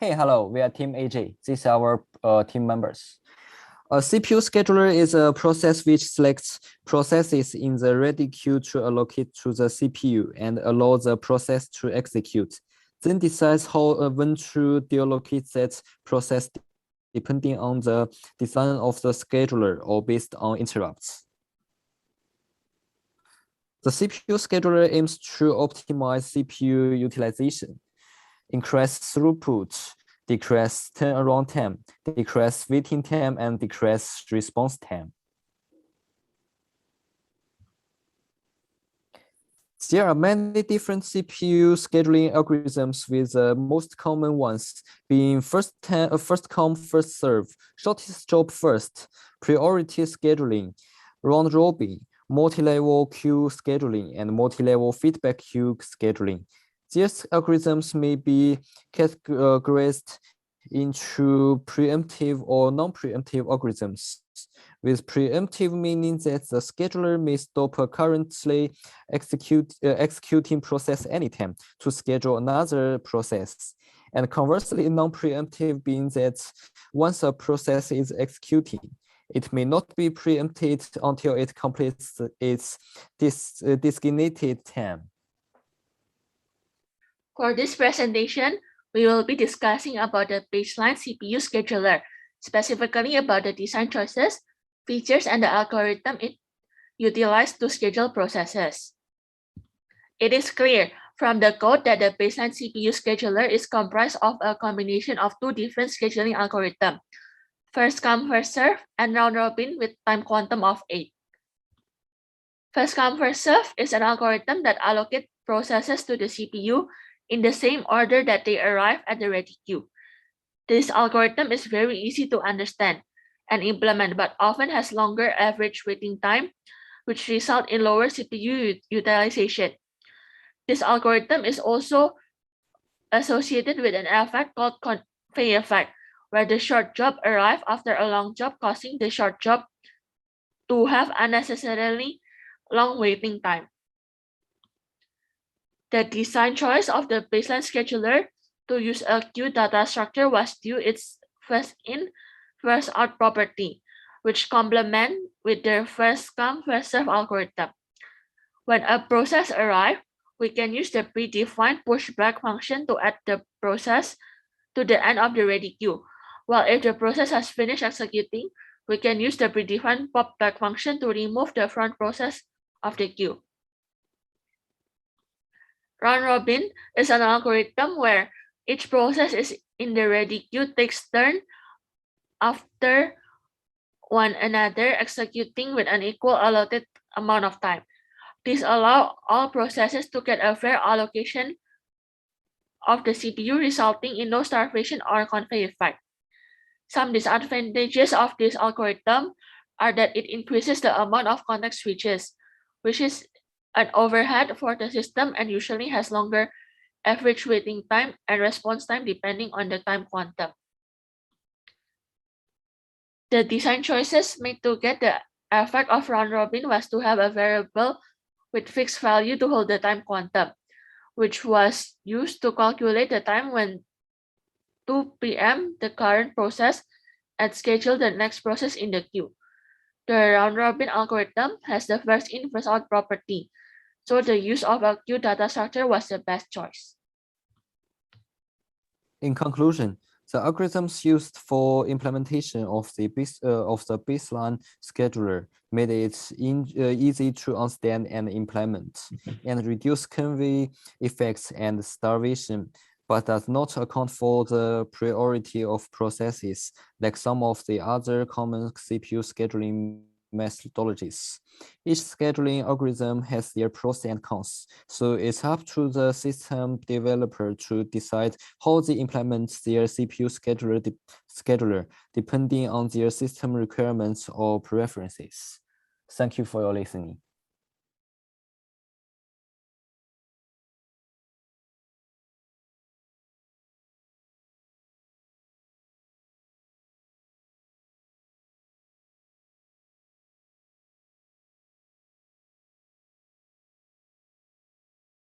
Hey, hello, we are Team AJ. These are our team members. A CPU scheduler is a process which selects processes in the ready queue to allocate to the CPU and allow the process to execute. Then decides how when to deallocate that process depending on the design of the scheduler or based on interrupts. The CPU scheduler aims to optimize CPU utilization, increase throughput, decrease turnaround time, decrease waiting time, and decrease response time. There are many different CPU scheduling algorithms, with the most common ones being first come, first serve, shortest job first, priority scheduling, round robin, multi-level queue scheduling, and multi-level feedback queue scheduling. These algorithms may be categorized into preemptive or non-preemptive algorithms, with preemptive meaning that the scheduler may stop a currently executing process anytime to schedule another process. And conversely, non-preemptive being that once a process is executing, it may not be preempted until it completes its designated time. For this presentation, we will be discussing about the baseline CPU scheduler, specifically about the design choices, features, and the algorithm it utilized to schedule processes. It is clear from the code that the baseline CPU scheduler is comprised of a combination of two different scheduling algorithms, first come, first serve, and round robin with time quantum of 8. First come, first serve is an algorithm that allocates processes to the CPU in the same order that they arrive at the ready queue. This algorithm is very easy to understand and implement, but often has longer average waiting time, which result in lower CPU utilization. This algorithm is also associated with an effect called conveyor effect, where the short job arrive after a long job, causing the short job to have unnecessarily long waiting time. The design choice of the baseline scheduler to use a queue data structure was due its first in, first out property, which complement with their first come, first serve algorithm. When a process arrives, we can use the predefined pushback function to add the process to the end of the ready queue. While if the process has finished executing, we can use the predefined popback function to remove the front process of the queue. Round robin is an algorithm where each process is in the ready queue takes turn after one another, executing with an equal allotted amount of time. This allows all processes to get a fair allocation of the CPU, resulting in no starvation or conveyor effect. Some disadvantages of this algorithm are that it increases the amount of context switches, which is an overhead for the system and usually has longer average waiting time and response time depending on the time quantum. The design choices made to get the effect of round robin was to have a variable with fixed value to hold the time quantum, which was used to calculate the time when 2 p.m. the current process and schedule the next process in the queue. The round robin algorithm has the first in, first out property, so the use of a queue data structure was the best choice. In conclusion, the algorithms used for implementation of the baseline scheduler made it easy to understand and implement, and reduce conveyor effects and starvation, but does not account for the priority of processes like some of the other common CPU scheduling methodologies. Each scheduling algorithm has their pros and cons, so it's up to the system developer to decide how they implement their CPU scheduler depending on their system requirements or preferences. Thank you for your listening.